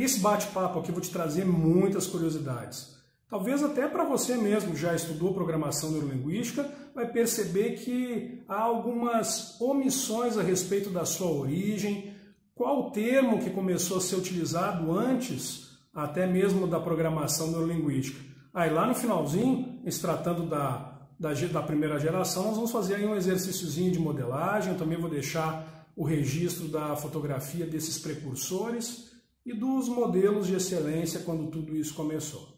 Nesse bate-papo aqui eu vou te trazer muitas curiosidades. Talvez até para você mesmo que já estudou programação neurolinguística, vai perceber que há algumas omissões a respeito da sua origem, qual o termo que começou a ser utilizado antes, até mesmo da programação neurolinguística. Aí lá no finalzinho, se tratando da primeira geração, nós vamos fazer aí um exercíciozinho de modelagem, eu também vou deixar o registro da fotografia desses precursores e dos modelos de excelência quando tudo isso começou.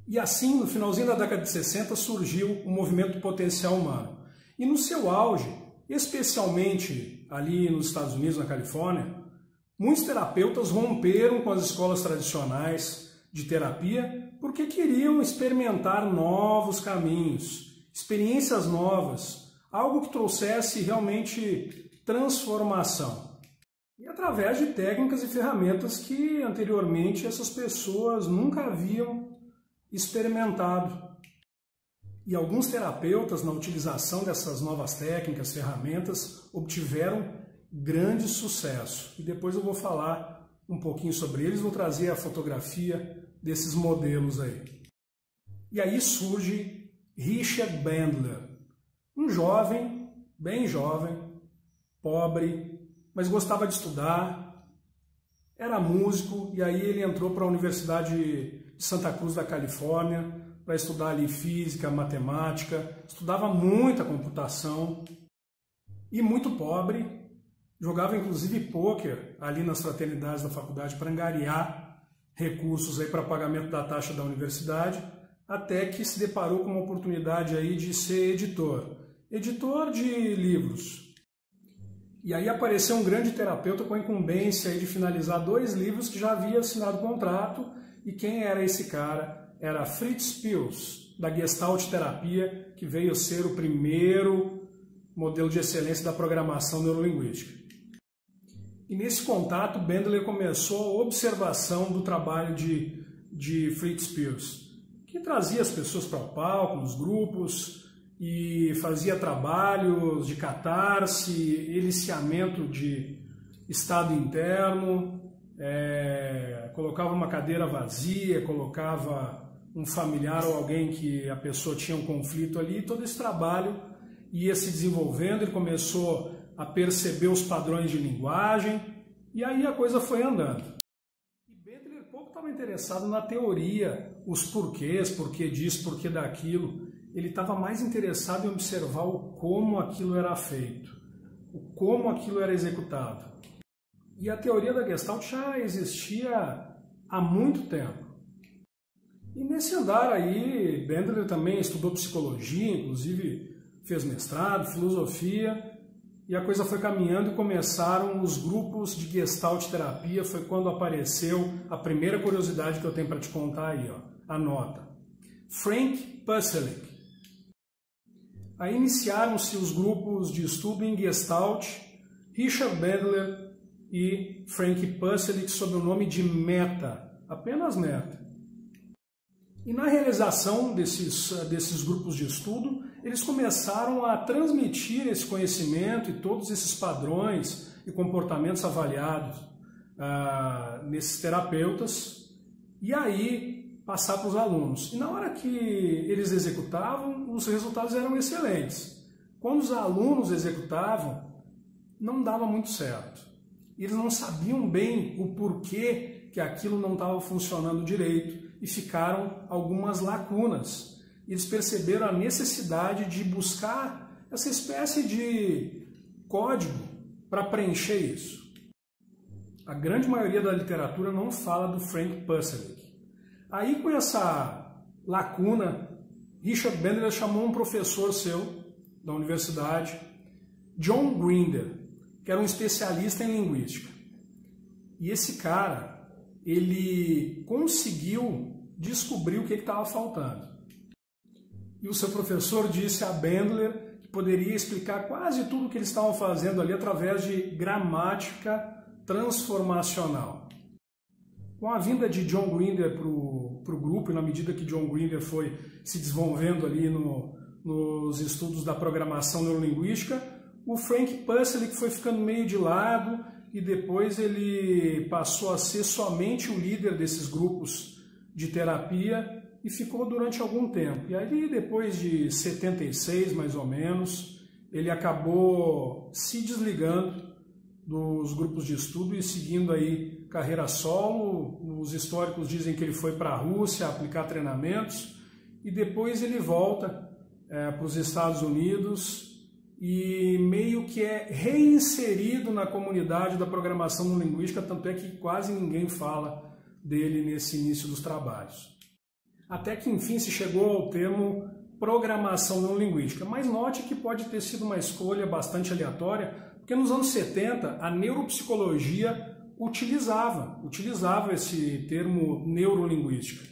E assim, no finalzinho da década de 60, surgiu o movimento potencial humano. E no seu auge, especialmente ali nos Estados Unidos, na Califórnia, muitos terapeutas romperam com as escolas tradicionais de terapia porque queriam experimentar novos caminhos, experiências novas, algo que trouxesse realmente transformação. E através de técnicas e ferramentas que anteriormente essas pessoas nunca haviam experimentado. E alguns terapeutas, na utilização dessas novas técnicas, ferramentas, obtiveram grande sucesso. E depois eu vou falar um pouquinho sobre eles, vou trazer a fotografia desses modelos aí. E aí surge Richard Bandler, um jovem, bem jovem, pobre, mas gostava de estudar, era músico, e aí ele entrou para a Universidade de Santa Cruz da Califórnia para estudar ali física, matemática, estudava muita computação e muito pobre, jogava inclusive pôquer ali nas fraternidades da faculdade para angariar recursos aí para pagamento da taxa da universidade, até que se deparou com uma oportunidade aí de ser editor de livros. E aí apareceu um grande terapeuta com a incumbência aí de finalizar 2 livros que já havia assinado o contrato. E quem era esse cara? Era Fritz Perls, da Gestalt Terapia, que veio ser o primeiro modelo de excelência da programação neurolinguística. E nesse contato, Bandler começou a observação do trabalho de Fritz Perls, que trazia as pessoas para o palco, nos grupos, e fazia trabalhos de catarse, eliciamento de estado interno, colocava uma cadeira vazia, colocava um familiar ou alguém que a pessoa tinha um conflito ali, e todo esse trabalho ia se desenvolvendo, ele começou a perceber os padrões de linguagem, e aí a coisa foi andando. E Bandler pouco estava interessado na teoria, os porquês, porquê disso, porquê daquilo. Ele estava mais interessado em observar o como aquilo era feito, o como aquilo era executado. E a teoria da Gestalt já existia há muito tempo. E nesse andar aí, Bandler também estudou psicologia, inclusive fez mestrado, filosofia, e a coisa foi caminhando e começaram os grupos de Gestalt terapia. Foi quando apareceu a primeira curiosidade que eu tenho para te contar aí, ó. Anota. Frank Paselic. Aí iniciaram-se os grupos de estudo em Gestalt, Richard Bandler e Frank Paselic sob o nome de Meta, apenas Meta. E na realização desses grupos de estudo, eles começaram a transmitir esse conhecimento e todos esses padrões e comportamentos avaliados nesses terapeutas, e aí passar para os alunos. E na hora que eles executavam, os resultados eram excelentes. Quando os alunos executavam, não dava muito certo. Eles não sabiam bem o porquê que aquilo não estava funcionando direito e ficaram algumas lacunas. Eles perceberam a necessidade de buscar essa espécie de código para preencher isso. A grande maioria da literatura não fala do Frank Paselic. Aí, com essa lacuna, Richard Bandler chamou um professor seu da universidade, John Grinder, que era um especialista em linguística. E esse cara, ele conseguiu descobrir o que estava faltando. E o seu professor disse a Bandler que poderia explicar quase tudo o que eles estavam fazendo ali através de gramática transformacional. Com a vinda de John Grinder para o grupo, e na medida que John Grinder foi se desenvolvendo ali nos estudos da programação neurolinguística, o Frank Paselic foi ficando meio de lado e depois ele passou a ser somente o líder desses grupos de terapia e ficou durante algum tempo. E aí, depois de 76, mais ou menos, ele acabou se desligando dos grupos de estudo e seguindo aí carreira solo. Os históricos dizem que ele foi para a Rússia aplicar treinamentos e depois ele volta para os Estados Unidos e meio que é reinserido na comunidade da programação não linguística, tanto é que quase ninguém fala dele nesse início dos trabalhos. Até que, enfim, se chegou ao termo programação não linguística. Mas note que pode ter sido uma escolha bastante aleatória, porque nos anos 70 a neuropsicologia utilizava esse termo neurolinguística.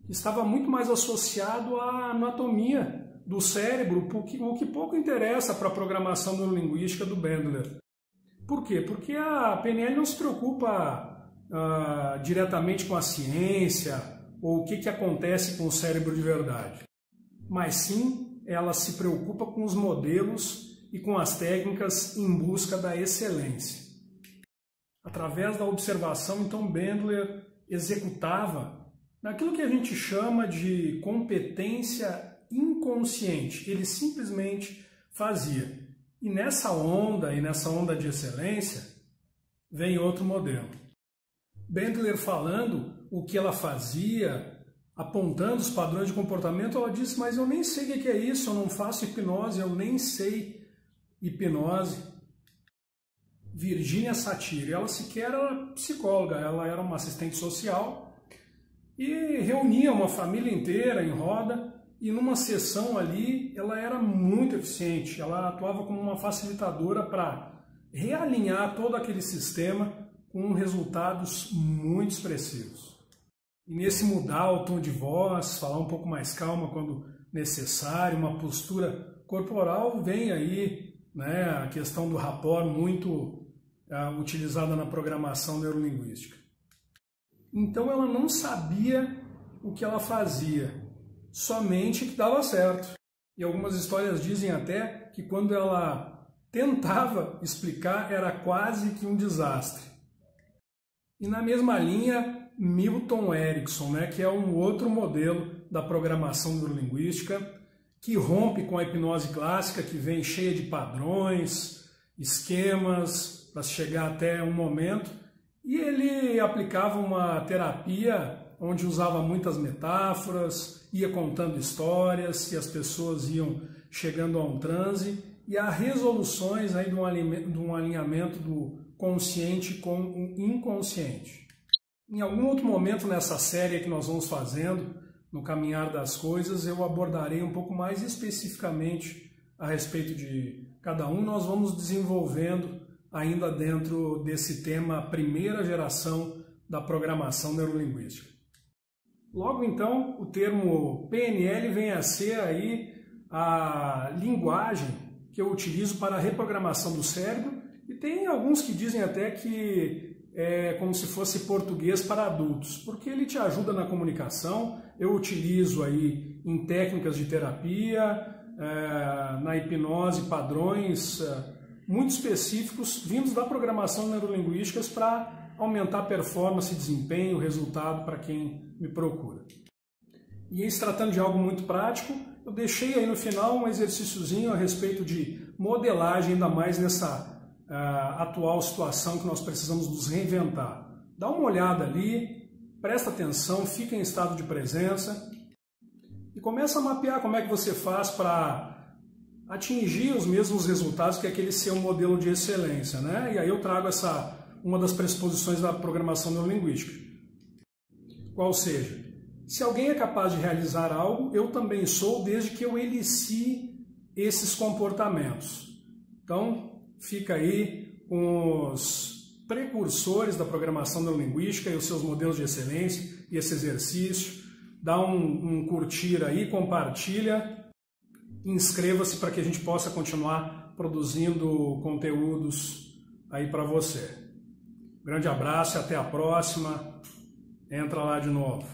Estava muito mais associado à anatomia do cérebro, o que pouco interessa para a programação neurolinguística do Bandler. Por quê? Porque a PNL não se preocupa diretamente com a ciência ou o que acontece com o cérebro de verdade. Mas sim, ela se preocupa com os modelos e com as técnicas em busca da excelência. Através da observação, então, Bandler executava naquilo que a gente chama de competência inconsciente. Ele simplesmente fazia. E nessa onda de excelência, vem outro modelo. Bandler falando o que ela fazia, apontando os padrões de comportamento, ela disse, mas eu nem sei o que é isso, eu não faço hipnose, eu nem sei hipnose. Virginia Satir, ela sequer era psicóloga, ela era uma assistente social e reunia uma família inteira em roda e numa sessão ali ela era muito eficiente, ela atuava como uma facilitadora para realinhar todo aquele sistema com resultados muito expressivos. E nesse mudar o tom de voz, falar um pouco mais calma quando necessário, uma postura corporal, vem aí, né, a questão do rapport muito utilizada na programação neurolinguística. Então ela não sabia o que ela fazia, somente que dava certo. E algumas histórias dizem até que quando ela tentava explicar era quase que um desastre. E na mesma linha, Milton Erickson, né, que é um outro modelo da programação neurolinguística, que rompe com a hipnose clássica, que vem cheia de padrões, esquemas, para chegar até um momento, e ele aplicava uma terapia onde usava muitas metáforas, ia contando histórias, e as pessoas iam chegando a um transe, e há resoluções aí de um alinhamento do consciente com o inconsciente. Em algum outro momento nessa série que nós vamos fazendo, no caminhar das coisas, eu abordarei um pouco mais especificamente a respeito de cada um. Nós vamos desenvolvendo ainda dentro desse tema primeira geração da programação neurolinguística. Logo então, o termo PNL vem a ser aí a linguagem que eu utilizo para a reprogramação do cérebro, e tem alguns que dizem até que é como se fosse português para adultos, porque ele te ajuda na comunicação. Eu utilizo aí em técnicas de terapia, na hipnose, padrões muito específicos vindos da programação neurolinguística para aumentar a performance, desempenho, resultado para quem me procura. E em se tratando de algo muito prático, eu deixei aí no final um exercíciozinho a respeito de modelagem, ainda mais nessa atual situação que nós precisamos nos reinventar. Dá uma olhada ali, presta atenção, fica em estado de presença e começa a mapear como é que você faz para atingir os mesmos resultados que aquele seu modelo de excelência, né? E aí eu trago uma das pressuposições da programação neurolinguística. Qual seja, se alguém é capaz de realizar algo, eu também sou, desde que eu elicie esses comportamentos. Então, fica aí com os precursores da programação neurolinguística e os seus modelos de excelência e esse exercício. Dá um curtir aí, compartilha, inscreva-se para que a gente possa continuar produzindo conteúdos aí para você. Grande abraço e até a próxima. Entra lá de novo.